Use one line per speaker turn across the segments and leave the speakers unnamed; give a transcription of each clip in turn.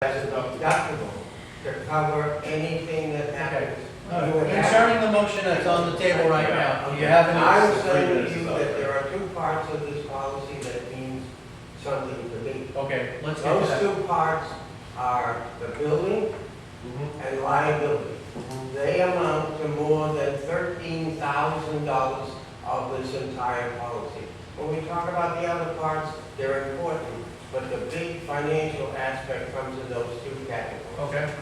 as a deductible to cover anything that happens.
Concerning the motion that's on the table right now, do you have any?
I'm saying to you that there are two parts of this policy that means something to me.
Okay, let's get to
Those
that.
two parts are the building and liability. They amount to more than $13,000 of this entire policy. When we talk about the other parts, they're important, but the big financial aspect comes in those two categories.
Okay.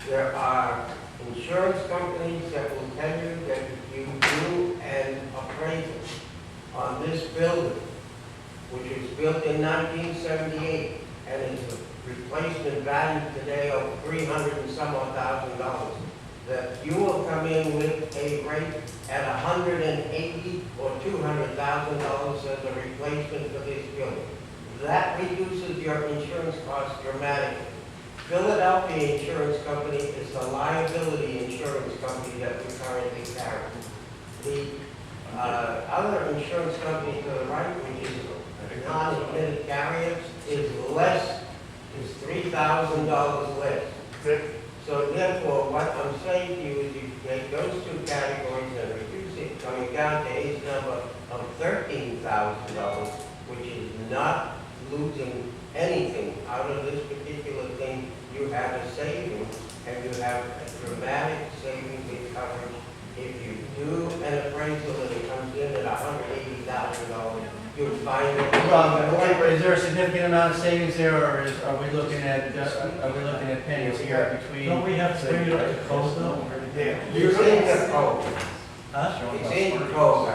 There are insurance companies that will tell you that if you do an appraisal on this building, which was built in 1978 and is a replacement value today of $300 and some odd thousand, that you will come in with a rate at $180,000 or $200,000 as a replacement for this building. That reduces your insurance costs dramatically. Philadelphia Insurance Company is the liability insurance company that we currently carry. The other insurance company to the right, which is non-admitted carriers, is $3,000 less. So therefore, what I'm saying to you is you take those two categories and reduce it, coming down to a number of $13,000, which is not losing anything out of this particular thing. You have a savings, and you have a dramatic savings in coverage. If you do an appraisal and it comes in at $180,000, you'll find it.
Rob, is there a significant amount of savings there, or are we looking at pennies here between?
Don't we have to bring it up to code though?
It's in the code.
Huh?
It's in the code.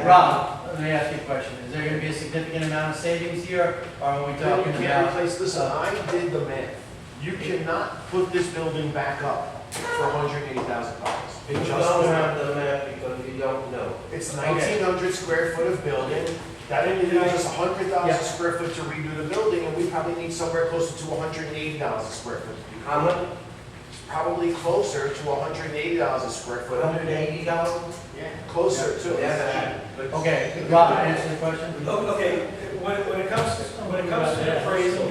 Rob, let me ask you a question. Is there going to be a significant amount of savings here, or are we
No,
talking
you can't
about?
replace, listen, I did the math. You cannot put this building back up for $180,000. It
You
just
don't
is
have
not.
the map because you don't know.
It's 1,900 square foot of building. That individual is 100,000
Yeah.
square foot to redo the building, and we probably need somewhere closer to 180,000 square foot.
How much?
It's probably closer to 180,000 square foot.
$180?
Yeah, closer to.
Yeah.
Okay, Rob, answer the question.
Okay, when it comes to appraisal,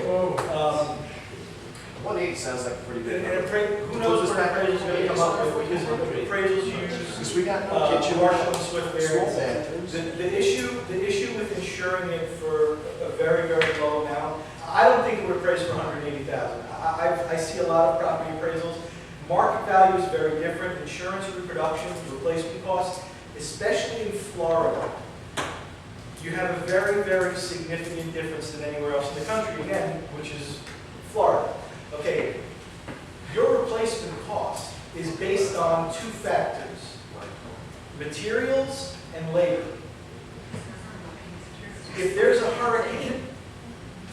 180 sounds like a pretty good number.
who knows what appraisal's gonna come up with, because appraisals use,
Because we got no kitchen.
Marshall and Swift
Small
variants.
bathrooms.
The issue with insuring it for a very, very low amount, I don't think it would appraise for $180,000. I see a lot of property appraisals. Market value is very different. Insurance, reproduction, replacement costs, especially in Florida, you have a very, very significant difference than anywhere else in the country, again, which is Florida. Okay, your replacement cost is based on two factors: materials and labor. If there's a hurricane,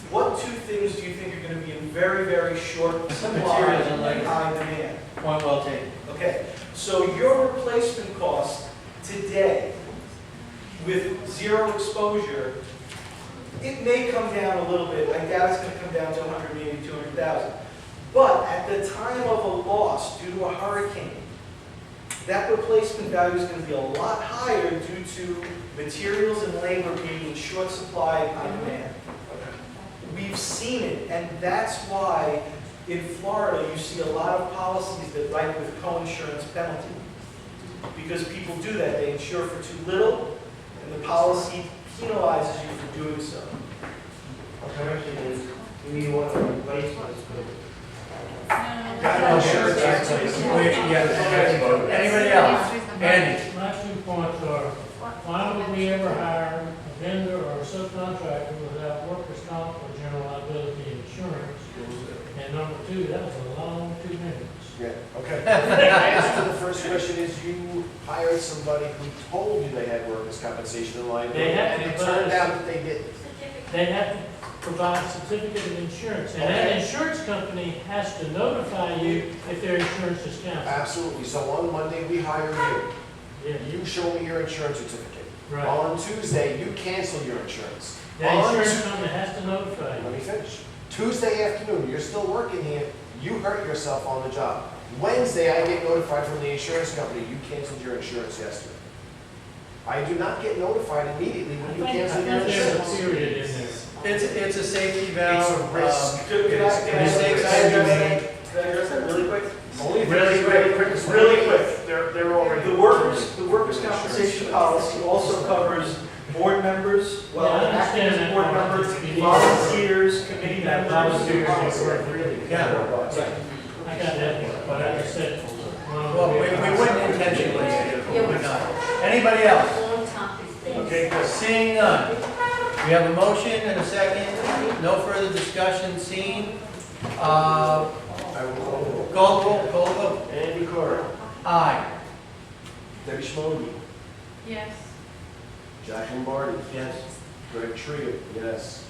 what two things do you think are going to be in very, very short supply
Materials and labor.
and high demand?
Point well taken.
Okay, so your replacement cost today, with zero exposure, it may come down a little bit. I doubt it's going to come down to 180, 200,000. But at the time of a loss due to a hurricane, that replacement value is going to be a lot higher due to materials and labor being in short supply and high demand. We've seen it, and that's why in Florida you see a lot of policies that write with co-insurance penalty. Because people do that. They insure for too little, and the policy penalizes you for doing so.
The question is, do you want to replace this building?
Anybody else? Andy?
My 2 points are, why would we ever hire a vendor or a subcontractor without workers' comp or general liability insurance? And number 2, that was a long 2 minutes.
Yeah, okay. The answer to the first question is you hired somebody who told you they had workers' compensation and liability,
They had
and
to
it
provide
turned out that they didn't.
They have to provide a certificate of insurance, and that
Okay.
insurance company has to notify you if their insurance is canceled.
Absolutely. So on Monday, we hire you.
Yeah,
You show me your insurance certificate.
right.
On Tuesday, you cancel your insurance.
The
On
insurance
Tu-
company has to notify
Let
you.
me finish. Tuesday afternoon, you're still working here, you hurt yourself on the job. Wednesday, I get notified from the insurance company, you canceled your insurance yesterday. I do not get notified immediately when you cancel your
I think there's a
insurance.
period in there.
It's a safety valve.
It's a risk.
Could I address
Mistakes
that?
can be made.
Could I address that really quick?
Only if
Really
it's
quick.
Really quick.
They're already.
The workers' compensation policy also covers board members,
Yeah, I
well,
understand
acting as
that
board
part.
members,
You need-
volunteers, committee members.
Volunteers.
Yeah.
I got that, but I just said.
Well, we wouldn't intentionally. We're not. Anybody else? Okay, seeing none. We have a motion and a second. No further discussion seen. Call roll.
Andy Carter,
Aye.
Debbie Schmody,
Yes.
Jack Lombardi,
Yes.
Greg Triga, yes.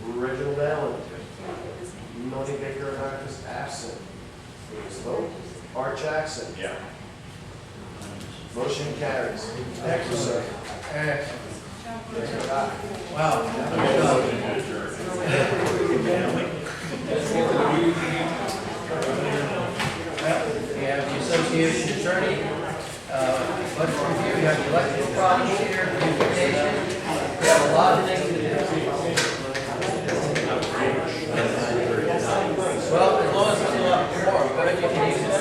Reginald Allen, Melanie Baker is absent. Please vote. Art Jackson.
Yeah.
Motion carries. Thank you, sir.
Excellent.
Yes,
Wow. We have the association attorney, budget review, we have the electrical problems here, beautification. We have a lot of things to do. Well, as long as it's not more, but if you can use it.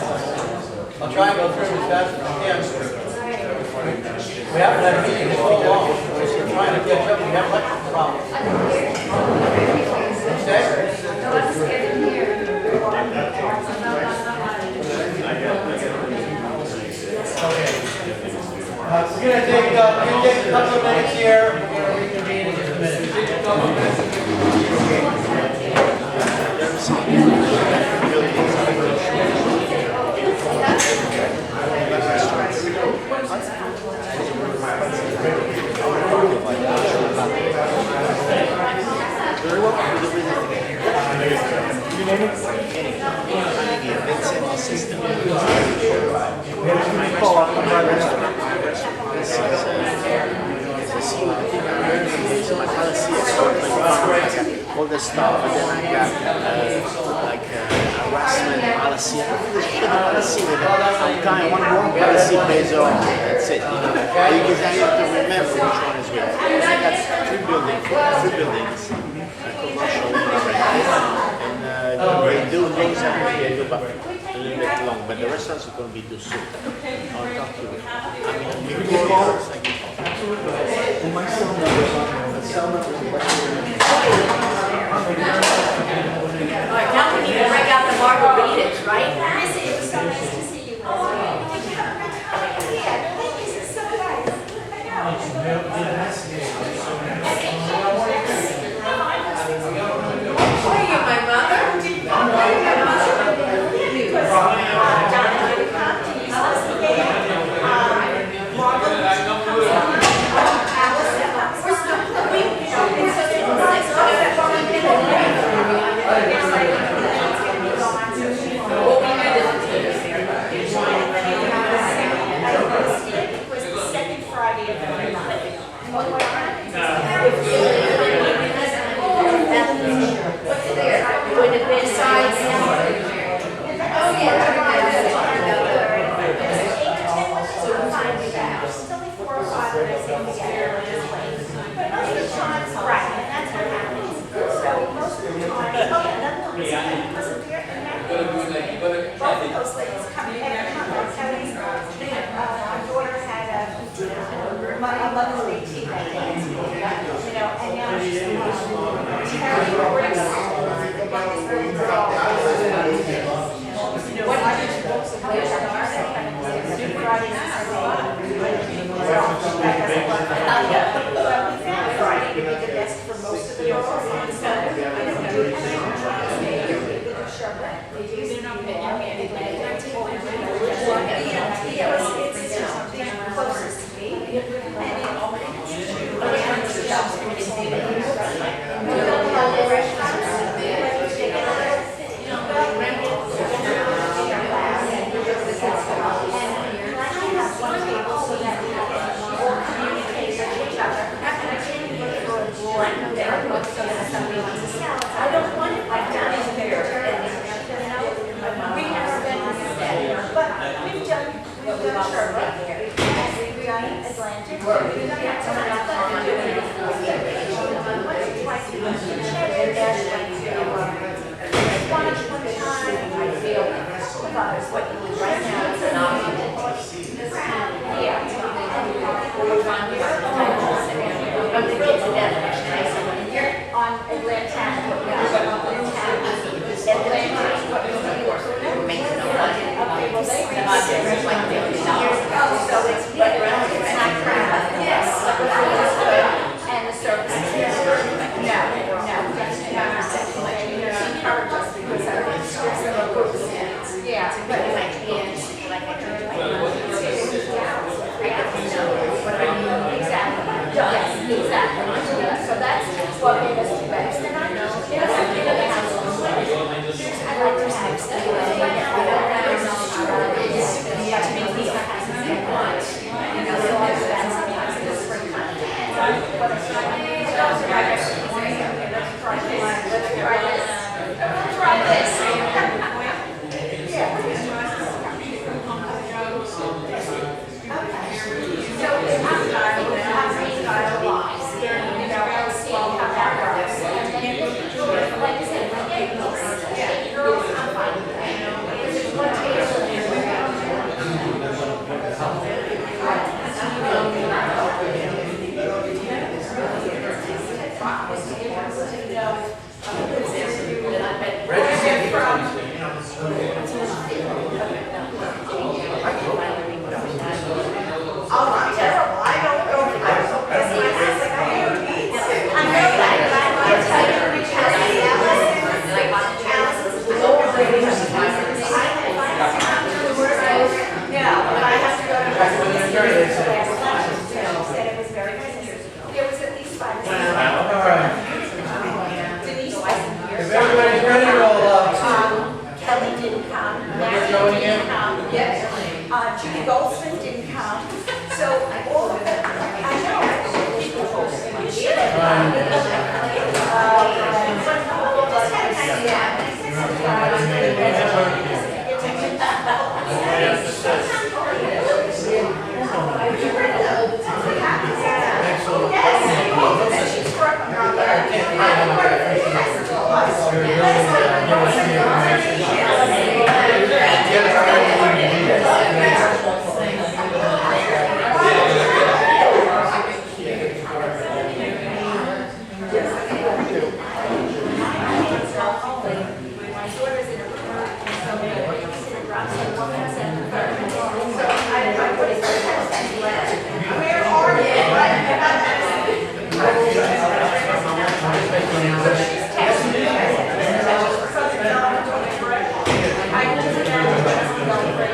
I'll try and go through as fast as I can. We haven't had a meeting in so long, we're trying to catch up, we have electrical problems. Okay? Okay. We're gonna take a couple of minutes here, we're gonna reconvene in just a minute.
All the stuff, and then I got harassment policy. I don't really shit policy with it. Sometimes one wrong policy pays off. That's it. Because I have to remember which one is which. Because I got three buildings, commercial, and they do things that they do, but a little bit long. But the restaurants are going to be too soon. I'll talk to you. I mean, before
All right, now we need to break out the margaritas, right?
Missy, it was so nice to see you. Oh, yeah, this is so nice.
What are you, my mother?
Was the second Friday of every month.
Would have been sides.
Oh, yeah. It's only 4 or 5 when I say together. But most of the times, right, and that's what happens. So most of the time, another one wasn't there, and now both of those ladies come every month. Kelly's, our daughter had a Mother's Day tea that day, you know, and now she's Terry Brooks. What did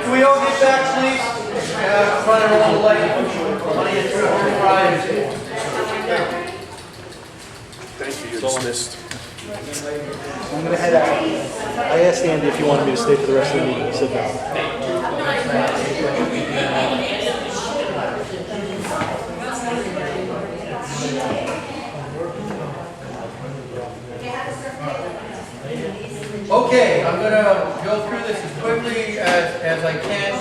Can we all get back, please? Running a little late. Plenty of Fridays.
Thank you, you're dismissed.
I'm gonna head out. I asked Andy if he wanted me to stay for the rest of the meeting. He said no.
Okay, I'm gonna go through this as quickly as I can.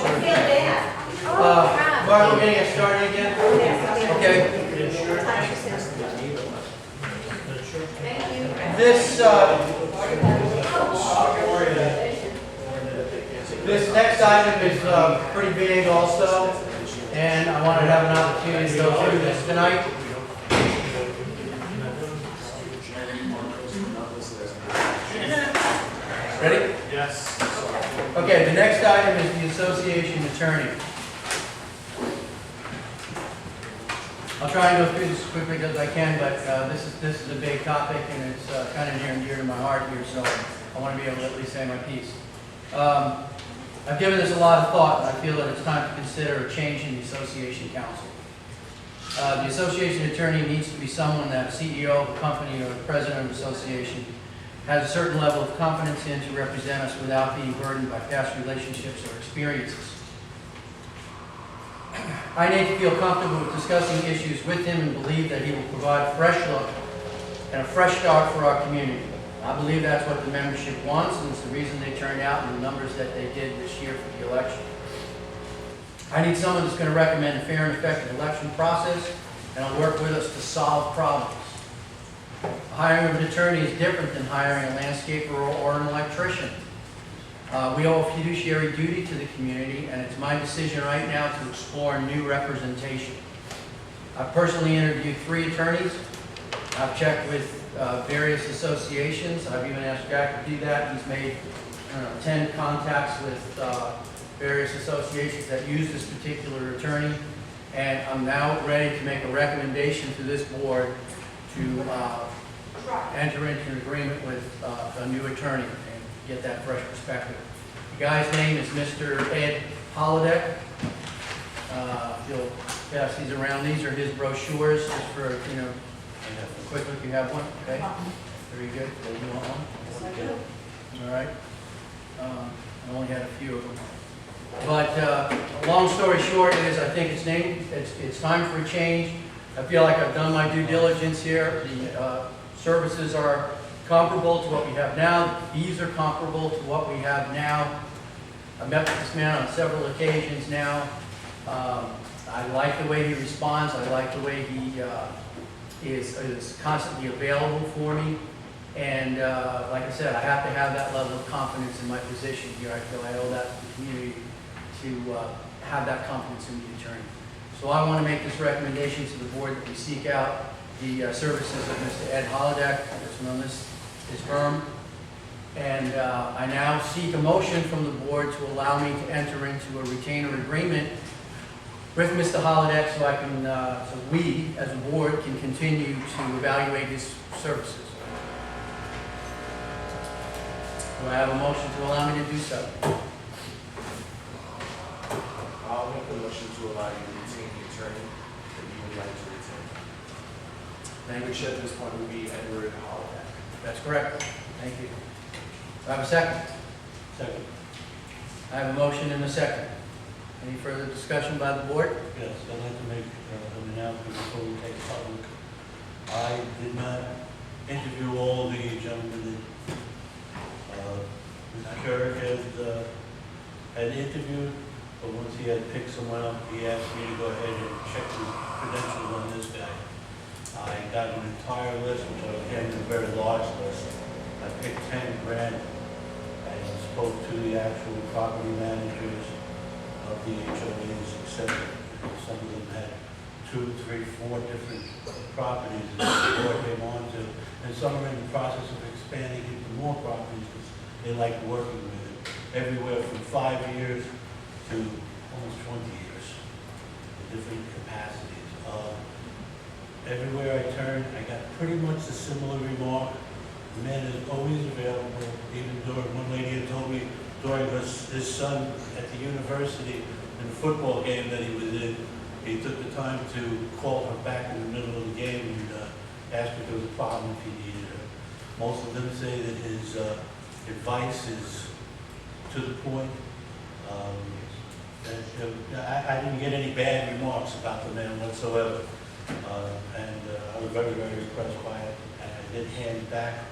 Mark, we're gonna get started again? Okay. This next item is pretty big also, and I wanted to have an opportunity to go through this tonight. Ready?
Yes.
Okay, the next item is the association attorney. I'll try and go through this as quickly as I can, but this is a big topic and it's kind of near and dear to my heart here, so I want to be able to at least say my piece. I've given this a lot of thought, and I feel that it's time to consider a change in the association council. The association attorney needs to be someone that CEO of a company or the president of an association has a certain level of confidence in to represent us without being burdened by past relationships or experiences. I need to feel comfortable with discussing issues with him and believe that he will provide a fresh look and a fresh start for our community. I believe that's what the membership wants, and it's the reason they turned out in the numbers that they did this year for the election. I need someone that's going to recommend a fair and effective election process and will work with us to solve problems. Hiring of an attorney is different than hiring a landscaper or an electrician. We owe a fiduciary duty to the community, and it's my decision right now to explore new representation. I've personally interviewed 3 attorneys. I've checked with various associations. I've even asked Jack to do that. He's made 10 contacts with various associations that use this particular attorney, and I'm now ready to make a recommendation to this board to enter into an agreement with a new attorney and get that fresh perspective. The guy's name is Mr. Ed Holodeck. You'll pass these around. These are his brochures, just for, a quick look. You have one? Okay. Very good. You want one? All right. few of them. But long story short is, I think it's time for a change. I feel like I've done my due diligence here. The services are comparable to what we have now. The fees are comparable to what we have now. I've met with this man on several occasions now. I like the way he responds. I like the way he is constantly available for me. And like I said, I have to have that level of confidence in my position here. I feel I owe that to the community to have that confidence in the attorney. So I want to make this recommendation to the board that we seek out the services of Mr. Ed Holodeck, that's known as his firm. And I now seek a motion from the board to allow me to enter into a retainer agreement with Mr. Holodeck so I can, so we as a board can continue to evaluate his services. Do I have a motion to allow me to do so?
I'll make the motion to allow you to retain the attorney that you would like to retain. Which at this point would be Edward Holodeck.
That's correct. Thank you. Do I have a second?
Second.
I have a motion and a second. Any further discussion by the board?
Yes, I'd like to make an announcement before we take public. I did not interview all the gentlemen that Mr. Kerr had interviewed, but once he had picked someone up, he asked me to go ahead and check the credentials on this guy. I got an entire list, which I handed a very large list. I picked 10 grand and spoke to the actual property managers of the HOAs, etc. Some of them had 2, 3, 4 different properties that the board came on to, and some are in the process of expanding into more properties because they like working with it. Everywhere from 5 years to almost 20 years, in different capacities. Everywhere I turn, I got pretty much a similar remark. The man is always available, even during, one lady had told me during his son at the university, in the football game that he was in, he took the time to call her back in the middle of the game and ask if there was a problem if he needed her. Most of them say that his advice is to the point. I didn't get any bad remarks about the man whatsoever. And I was very, very impressed by it. And I did hand back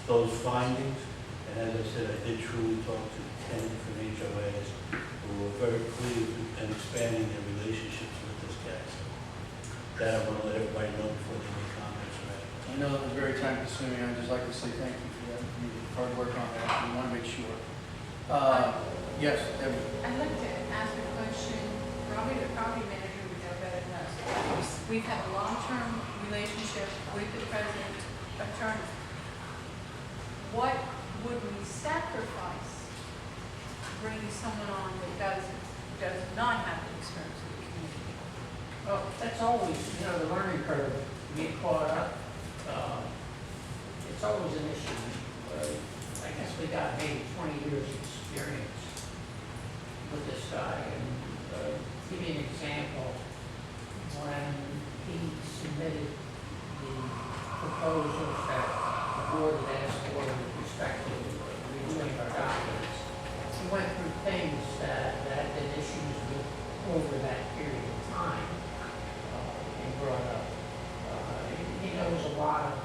those findings. And as I said, I did truly talk to 10 different HOAs who were very pleased and expanding their relationships with this guy. So that I want to let everybody know before they make comments.
I know that was very time consuming. I'd just like to say thank you for that, for your hard work on that. We want to make sure. Yes, Debbie.
I'd like to ask a question. Probably the property manager would know better than us. We've had a long-term relationship with the present attorney. What would we sacrifice bringing someone on that does not have the experience of the community?
Well, that's always, the learning curve, get caught up. It's always an issue. I guess we got maybe 20 years experience with this guy. And give you an example. When he submitted the proposals that the board had asked for with respect to reviewing our documents, he went through things that had been issues with over that period of time and brought up. He knows a lot of,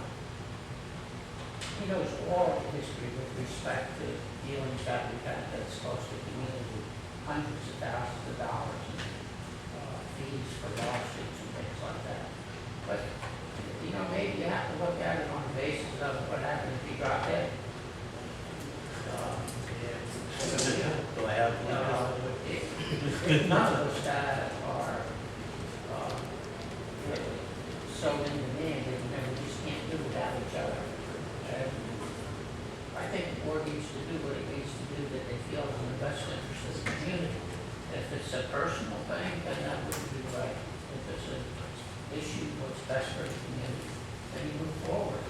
he knows all the history with respect to dealings that we've had that's supposed to be with hundreds of thousands of dollars in fees for lawsuits and things like that. But, maybe you have to look at it on the basis of what happens if you drop dead.
Do I have
None of those guys are so in demand that we just can't do without each other. And I think the board needs to do what it needs to do that they feel is in the best interest of the community. If it's a personal thing, then that wouldn't be right. If it's an issue, what's best for the community, then you move forward.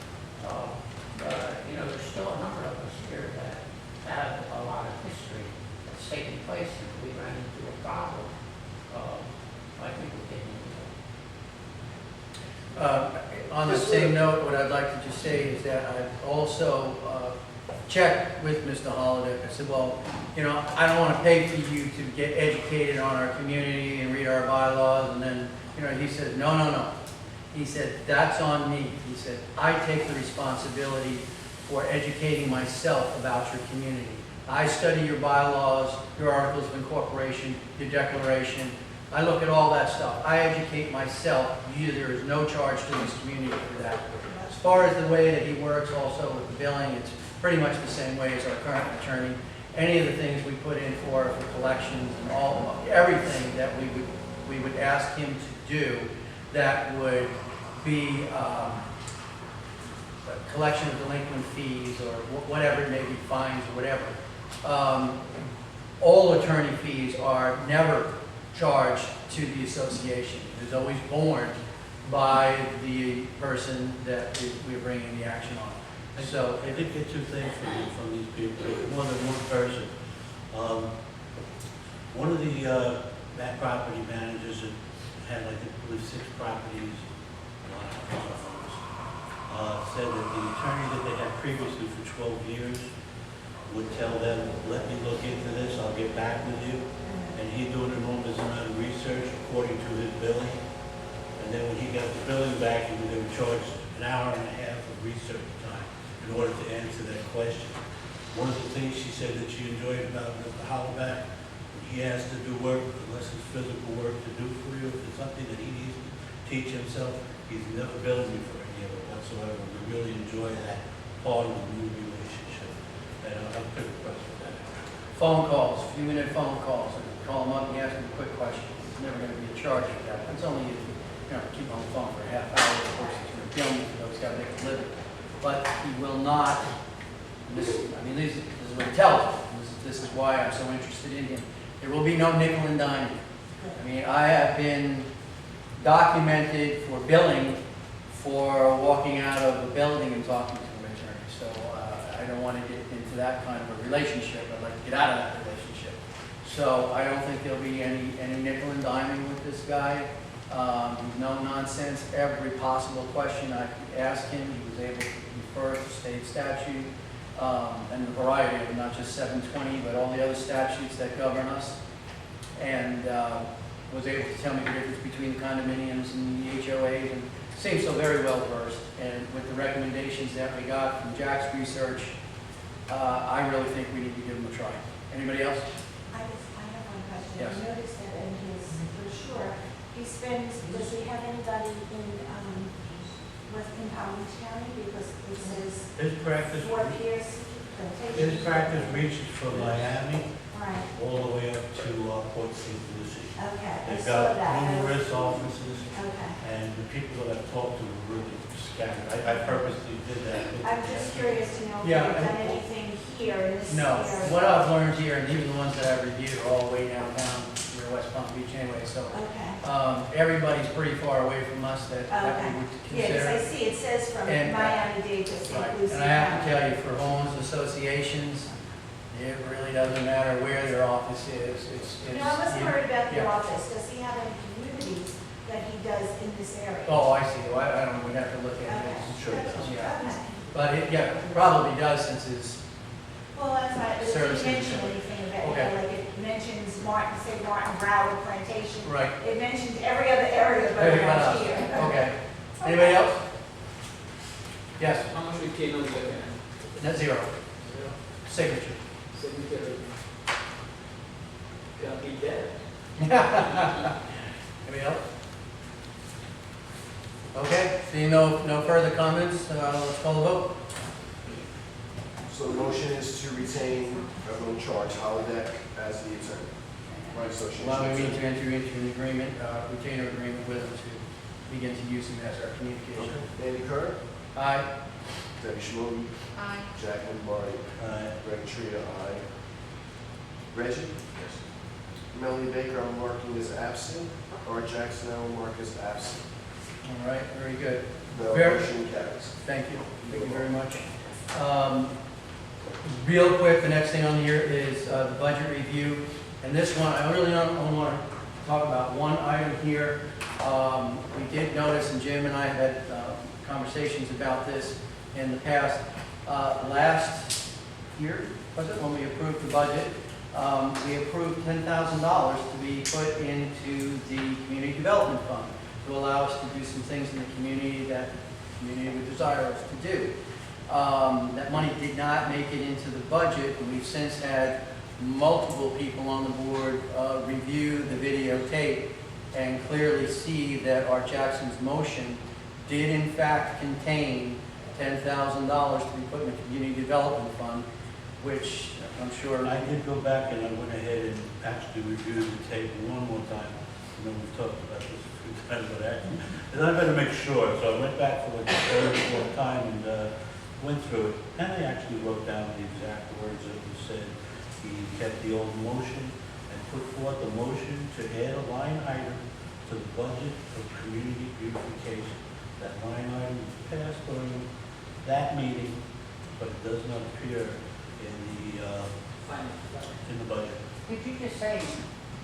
There's still a number of us here that have a lot of history that's taken place, and if we run into a problem, I think we can
On the same note, what I'd like to just say is that I've also checked with Mr. Holodeck. I said, well, you know, I don't want to pay for you to get educated on our community and read our bylaws, and then, you know, he said, no, no, no. He said, that's on me. He said, I take the responsibility for educating myself about your community. I study your bylaws, your articles of incorporation, your declaration. I look at all that stuff. I educate myself. There is no charge to this community for that. As far as the way that he works also with the billing, it's pretty much the same way as our current attorney. Any of the things we put in for collections and everything that we would ask him to do that would be a collection of delinquent fees or whatever it may be, fines or whatever. All attorney fees are never charged to the association. It's always borne by the person that we're bringing the action on. So
I did get two things from these people, more than one person. One of the that property managers that had, like, I believe 6 properties, said that the attorney that they had previously for 12 years would tell them, let me look into this, I'll get back with you. And he'd do an enormous amount of research according to his billing. And then when he got the billing back, they were charged an hour and a half of research time in order to answer that question. One of the things she said that she enjoyed about Mr. Hollaback, when he has to do work, unless it's physical work to do for you, if it's something that he needs to teach himself, he's never billed me for any of it whatsoever. We really enjoy that part of the new relationship. And I'm pretty impressed with that.
phone calls, few-minute phone calls, and call them up and ask them a quick question. It's never going to be a charge for that. It's only if you know, keep on the phone for a half hour, of course, he's going to bill me for those got to make a living. But he will not, this is what he tells me. This is why I'm so interested in him. There will be no nickel and diming. I mean, I have been documented for billing for walking out of a building and talking to an attorney. So I don't want to get into that kind of a relationship. I'd like to get out of that relationship. So I don't think there'll be any nickel and diming with this guy. No nonsense. Every possible question I could ask him, he was able to refer to state statute and a variety of them, not just 720, but all the other statutes that govern us. And was able to tell me the difference between the condominiums and the HOAs, and seems so very well versed. And with the recommendations that we got from Jack's research, I really think we need to give him a try. Anybody else?
I have one question.
Yes.
I noticed that in his brochure, he spends, does he have anybody in Palm Beach County? Because it says
His practice,
Fort Pierce Plantation.
his practice reaches from Miami
Right,
all the way up to Port St. Lucie.
okay, I
They've
saw
got
that.
numerous offices,
Okay.
and the people that I've talked to are really scattered. I purposely did that.
I'm just curious to know if
Yeah,
they've done
and-
anything here in this
No.
area.
What I've learned here, and even the ones that I've reviewed, are all way downtown. We're West Palm Beach anyway, so
Okay.
everybody's pretty far away from us that we would
Yeah, because I
consider.
see it says from
And-
Miami-Dade to St.
Right.
Lucie.
And I have to tell you, for homeowners associations, it really doesn't matter where their office is.
No, I wasn't worried about the
yeah.
office. Does he have any communities that he does in this area?
Oh, I see. Well, I don't know. We'd have to look at
Okay.
it.
Sure.
Yeah.
Okay.
But it, yeah, probably does since his,
Well, that's why, it
Services.
didn't mention anything about, you
Okay.
know, like it mentions Martin, say Martin Broward Plantation.
right.
It mentions every other area but
Everyone
around
else.
here.
Okay. Anybody else? Yes,
How much retainer we looking at?
net zero.
Zero.
Signature.
So we could, gotta beat that.
Anybody else? Okay, seeing no further comments, let's call the vote.
So the motion is to retain everyone in charge, Holodeck as the attorney. Right, association.
Allowing me to enter into an agreement, retainer agreement with him to begin to use him as our communication.
Okay. Andy Kerr,
Aye.
Debbie Schmooden,
Aye.
Jacqueline Barty, Greg Tria, aye. Reggie? Yes. Melanie Baker, I'm marking as absent. Art Jackson, I will mark as absent.
All right, very good.
The
Very-
motion carries.
Thank you very much. Real quick, the next thing on here is the budget review. And this one, I really only want to talk about one item here. We did notice, and Jim and I have had conversations about this in the past. Last year, was it, when we approved the budget, we approved $10,000 to be put into the Community Development Fund to allow us to do some things in the community that the community would desire us to do. That money did not make it into the budget, and we've since had multiple people on the board review the videotape and clearly see that Art Jackson's motion did in fact contain $10,000 to be put in the Community Development Fund, which I'm sure.
I did go back and I went ahead and actually reviewed the tape one more time. I know we've talked about this a few times, but actually, and I better make sure. So I went back for like the third or fourth time and went through it. And I actually wrote down the exact words that he said. He kept the old motion and put forth a motion to add a line item to the budget of community beautification. That line item was passed during that meeting, but it does not appear in the budget.
Did you just say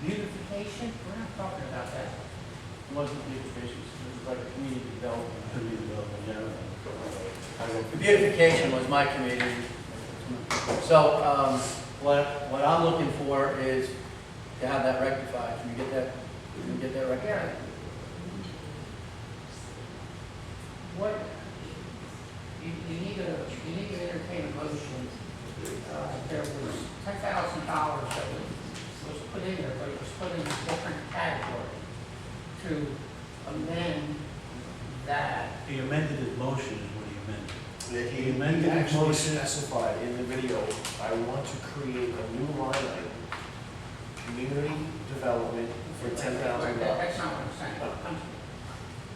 beautification? We're not talking about that.
It wasn't beautification, it was like a community development.
Community development, yeah.
The beautification was my committee. So what I'm looking for is to have that rectified. Can we get that? Can we get that rectified?
What, you need to entertain a motion. There was $10,000 that was put in there, but it was put in a different category to amend that.
He amended his motion is what he amended.
He
amended his
actually
motion.
specified in the video, I want to create a new line item, community development for $10,000.
That's not what I'm saying.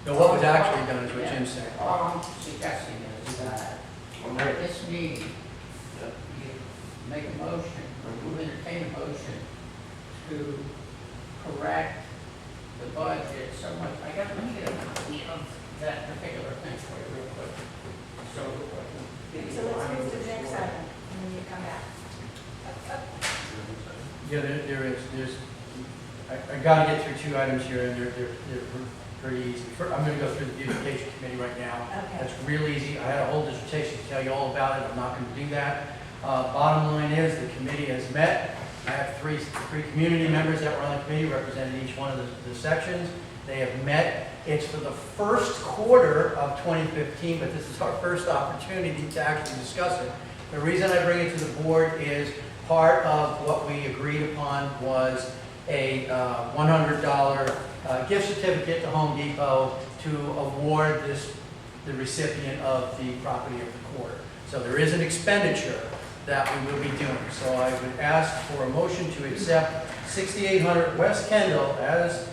No, what was actually done is what Jim's saying.
All I'm suggesting is that at this meeting, you make a motion, or you entertain a motion to correct the budget so much. Let me get a copy of that particular thing for you real quick. So
let's move to the next item, and then you come back.
Yeah, there is. I got to get through two items here, and they're pretty easy. I'm going to go through the beautification committee right now.
Okay.
That's real easy. I had a whole dissertation to tell you all about it. I'm not going to do that. Bottom line is the committee has met. I have three community members that were on the committee representing each one of the sections. They have met. It's for the first quarter of 2015, but this is our first opportunity to actually discuss it. The reason I bring it to the board is part of what we agreed upon was a $100 gift certificate to Home Depot to award the recipient of the property of the quarter. So there is an expenditure that we will be doing. So I would ask for a motion to accept 6800 West Kendall as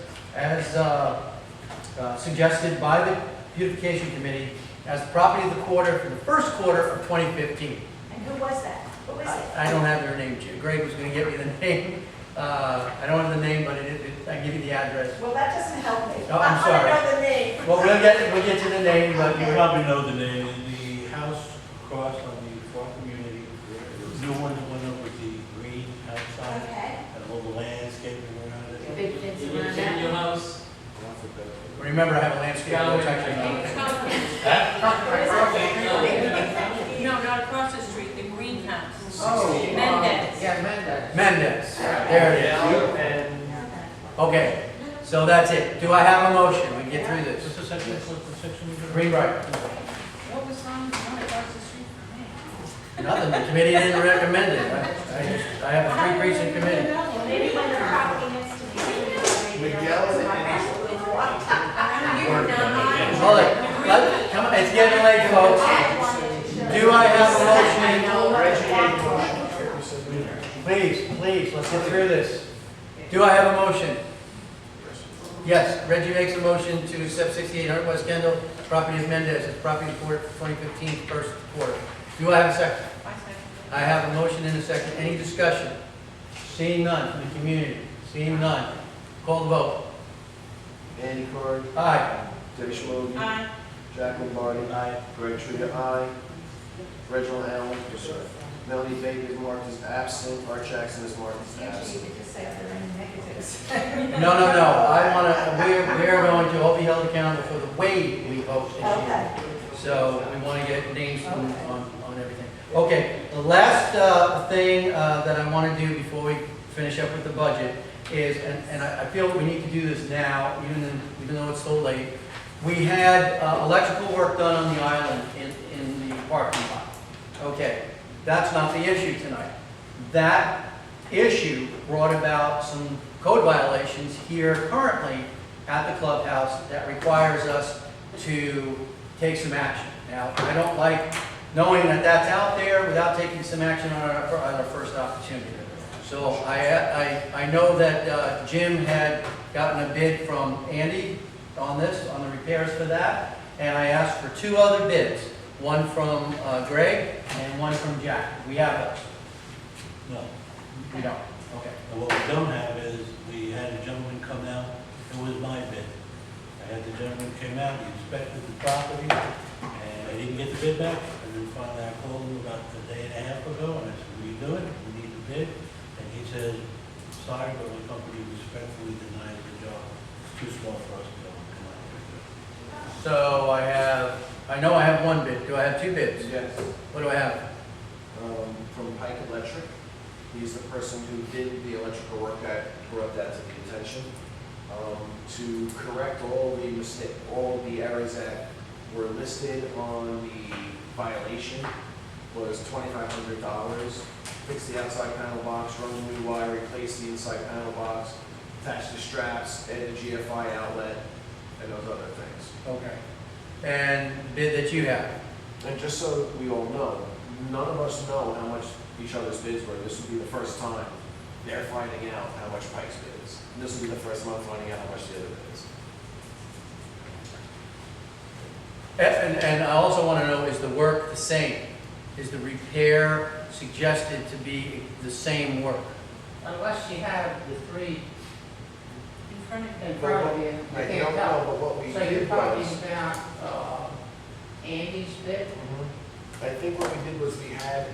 suggested by the beautification committee as the property of the quarter for the first quarter of 2015.
And who was that? Who is it?
I don't have their name. Greg was going to give me the name. I don't have the name, but I can give you the address.
Well, that doesn't help me.
Oh, I'm sorry.
I want to know the name.
Well, we'll get to the name, but
You
you
probably know the name. The house across on the far community, the new one that went up with the green outside
Okay.
and all the landscaping around it.
big fence
You
around
live in your
that.
house?
remember I have a landscape coach actually.
No, not across the street, the greenhouse.
Oh,
Mendez.
Yeah, Mendez.
Mendez. There it is. Okay, so that's it. Do I have a motion? We can get through this.
What's the section,
Greenbrier.
What was wrong with the one across the street from me?
Nothing, the committee didn't recommend it. I have a three-precinct committee.
Maybe when the property next to me.
Miguel and
Hold it. Come on, it's getting late, folks. Do I have a motion? Please, let's get through this. Do I have a motion? Yes, Reggie makes a motion to accept 6800 West Kendall, property of Mendez, as property for 2015 first quarter. Do I have a second? I have a motion and a second. Any discussion? Seeing none from the community. Seeing none. Call the vote.
Andy Card,
Aye.
Debbie Schmody,
Aye.
Jack Lombardi,
Aye.
Greg Trina, aye. Reginald Allen, Melanie Baker is marked as absent, Art Jackson is marked as
Usually
absent.
you could just say if there are any negatives.
No. I want to, we are going to all be held accountable for the way we vote this year.
Okay.
So we want to get names on everything. Okay, the last thing that I want to do before we finish up with the budget is, and I feel we need to do this now, even though it's so late. We had electrical work done on the island in the parking lot. Okay, that's not the issue tonight. That issue brought about some code violations here currently at the clubhouse that requires us to take some action. Now, I don't like knowing that that's out there without taking some action on our first opportunity. So I know that Jim had gotten a bid from Andy on this, on the repairs for that, and I asked for 2 other bids, one from Greg and one from Jack. We have those.
No.
We don't. Okay.
And what we don't have is, we had a gentleman come out, it was my bid. I had the gentleman came out, he inspected the property, and I didn't get the bid back. And then finally I called him about a day and a half ago, and I said, "Will you do it? We need the bid." And he said, "Sorry, but my company respectfully denies the job. It's too small for us to go and come out here and do it."
So I know I have 1 bid. Do I have 2 bids?
Yes.
What do I have?
From Pike Electric. He's the person who did the electrical work that brought that to the attention. To correct all the errors that were listed on the violation was $2,500. Fix the outside panel box, run the new wire, replace the inside panel box, attach the straps, add a GFI outlet, and those other things.
Okay. And the bid that you have?
And just so we all know, none of us know how much each other's bids were. This will be the first time they're finding out how much Pike's bid is. And this will be the first month finding out how much the other bid is.
And I also want to know, is the work the same? Is the repair suggested to be the same work?
Unless you have the 3
In front of you.
in front of you, you
I
can't
don't know,
tell.
but what we
So you're
did
talking
was,
about Andy's bid?
I think what we did was we had,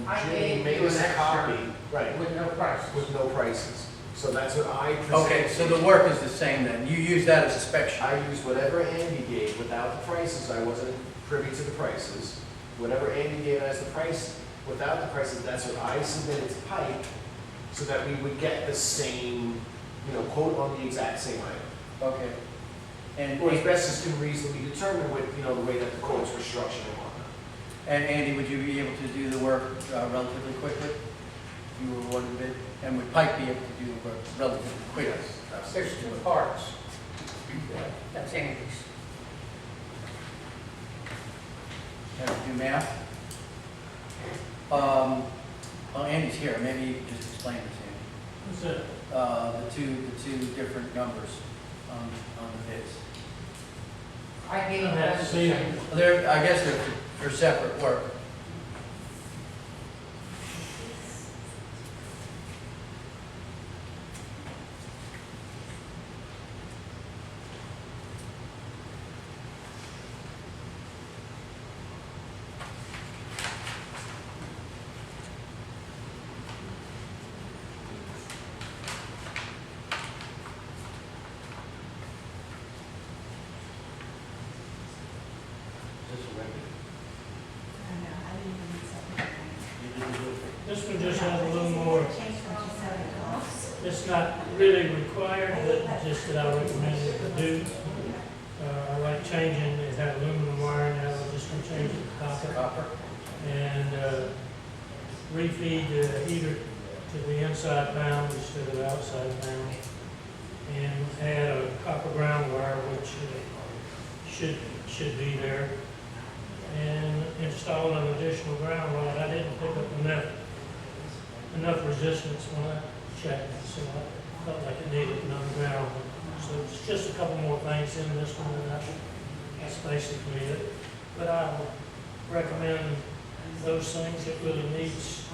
I
Jimmy
gave
made
you
us
an
a
extra
copy. Right,
with no prices.
with no prices. So that's what I presented.
Okay, so the work is the same then. You use that as a spec sheet.
I used whatever Andy gave without the prices. I wasn't privy to the prices. Whatever Andy gave as the price, without the prices, that's what I submitted to Pike, so that we would get the same, quote on the exact same item.
Okay. And,
Or as best as can reasonably determine with, the way that the quotes were structured and whatnot.
and Andy, would you be able to do the work relatively quickly? If you were awarded the bid? And would Pike be able to do the work relatively quickly?
There's 2 parts. That's Andy's.
Have to do math? Well, Andy's here. Maybe you can just explain this, Andy.
What's it?
The two different numbers on the bids.
I gave them
That's
the
the same.
same.
They're, I guess they're for separate work.
Is this a record?
This one just has a little more, it's not really required, but just that I recommend it to do. I like changing, it had aluminum wire now, I'm just gonna change it to copper.
Copper.
And refeed the heater to the inside panel instead of the outside panel. And add a copper ground wire, which should be there. And install an additional ground rod. I didn't pick up enough resistance when I checked, so I felt like it needed another ground. So it's just a couple more things in this one, and that's basically it. But I would recommend those things. It really needs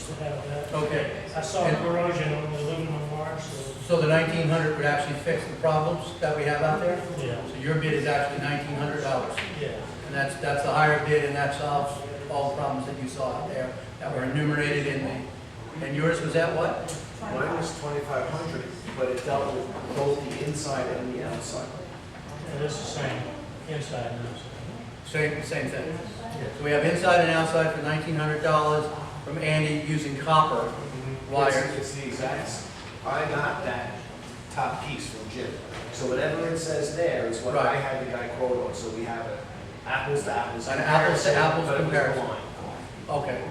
to have that.
Okay.
I saw corrosion on the aluminum wire, so
So the 1,900 would actually fix the problems that we have out there?
yeah,
So your bid is actually $1,900.
yeah.
And that's the higher bid, and that solves all the problems that you saw out there that were enumerated in the, and yours was at what?
Mine was 2,500, but it dealt with both the inside and the outside.
And it's the same inside and outside.
Same thing. So we have inside and outside for $1,900 from Andy using copper wires.
It's the exact, I got that top piece from Jim. So whatever it says there is what I
Right.
had the guy quote on, so we have an apples to apples.
An apples to apples
but it was
comparison.
a line.
Okay.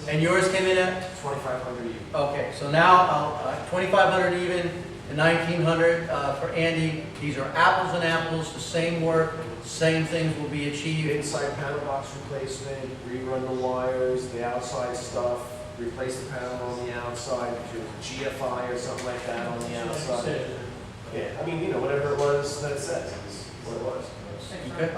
And yours came in at?
2,500 even.
Okay, so now 2,500 even and 1,900 for Andy. These are apples and apples, the same work, same things will be achieved.
Inside panel box replacement, rerun the wires, the outside stuff, replace the panel on the outside, do GFI or something like that on the outside. Yeah, I mean, you know, whatever it was that it says, is what it was.
Okay.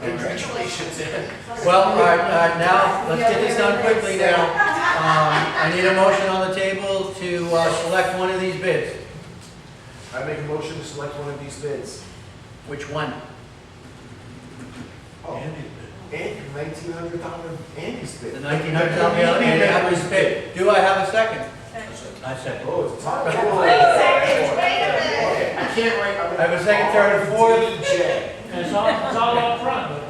Congratulations, Ed.
Well, all right, now, let's get this done quickly now. I need a motion on the table to select one of these bids.
I make a motion to select one of these bids.
Which one?
Oh,
Andy's
Andy, $1,900 Andy's bid.
The $1,900 Andy Edwards bid. Do I have a second?
I second.
Oh, it's a tie.
Wait a minute.
Okay, I can't write.
I have a second, third, and fourth.
DJ.
And it's all up front.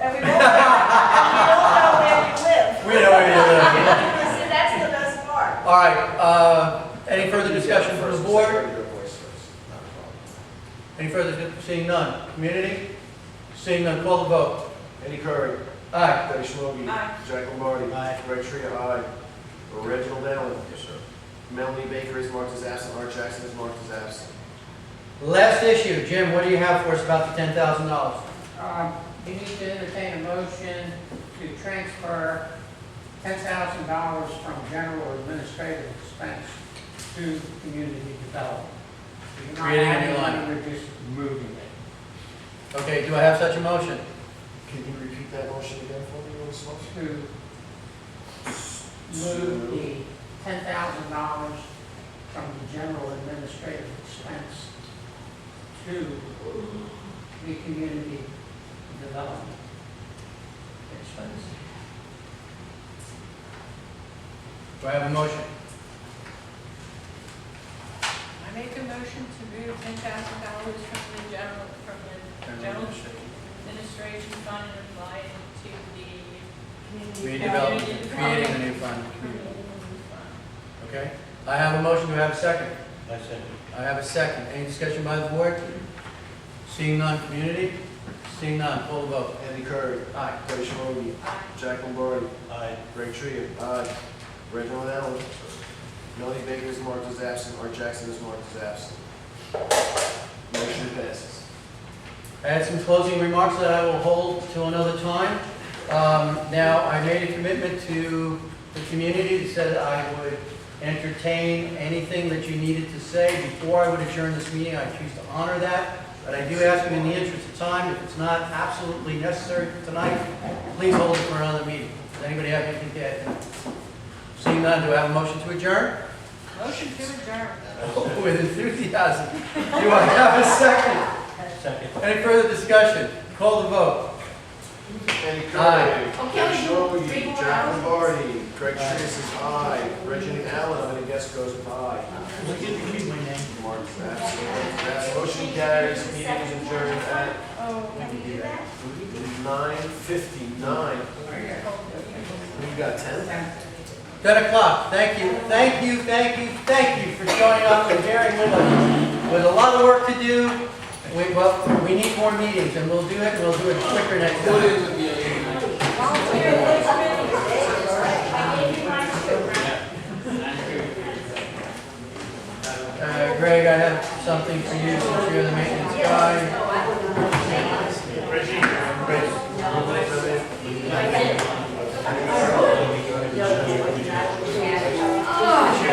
And we all know where you live.
We know where you live.
See, that's the best part.
All right, any further discussion from the board? Any further, seeing none? Community? Seeing none, call the vote.
Andy Curry.
Aye.
Debbie Schmoggy.
Aye.
Jack Lombardi.
Aye.
Greg Tria, aye. Reginald Allen. Yes, sir. Melanie Baker is marked as absent. Art Jackson is marked as absent.
Last issue, Jim, what do you have for us about the $10,000?
You need to entertain a motion to transfer $10,000 from general administrative expense to community development. You're not
Creating a new
adding
line.
money, We're just moving it
Okay, do I have such a motion?
Can you repeat that motion again for me, Ms. Motion?
to move the $10,000 from the general administrative expense to the community development expense.
Do I have a motion?
I make a motion to move $10,000 from the general administration fund and apply it to the
Community development, creating a new fund. Okay, I have a motion, do I have a second?
I second.
I have a second. Any discussion by the board? Seeing none, community? Seeing none, full vote.
Andy Curry.
Aye.
Debbie Schmoggy. Jack Lombardi.
Aye.
Greg Tria. Aye. Reginald Allen. Melanie Baker is marked as absent. Art Jackson is marked as absent. Motion passes.
I had some closing remarks that I will hold till another time. Now, I made a commitment to the community that said I would entertain anything that you needed to say before I would adjourn this meeting. I choose to honor that, but I do ask you in the interest of time, if it's not absolutely necessary for tonight, please hold it for another meeting. Does anybody have anything to add? Seeing none, do I have a motion to adjourn?
motion to adjourn.
With enthusiasm. Do I have a second?
Second.
Any further discussion? Call the vote.
Andy Curry.
Aye.
Okay,
Debbie
we do
Schmoggy.
three more
Jack
hours.
Lombardi. Greg Tria says aye. Reginald Allen, I'm gonna guess goes with aye.
Look at you, keep my name.
Mark is absent. That motion carries. Meeting is adjourned at
Oh,
Can we do that?
9:59. We've got 10.
10 o'clock. Thank you, thank you, thank you, thank you for showing up and bearing with us. With a lot of work to do, we need more meetings, and we'll do it, and we'll do it quicker next time.
Volunteer those minutes. I gave you mine too.
Greg, I have something for you since you're the maintenance guy.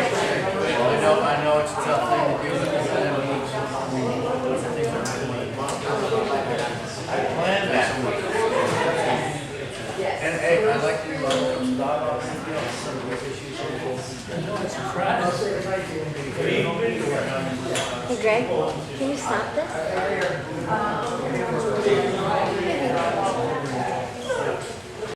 I know it's a tough thing to do, but I planned that. And hey, I'd like to start off some of those issues.
Hey Greg, can you stop this?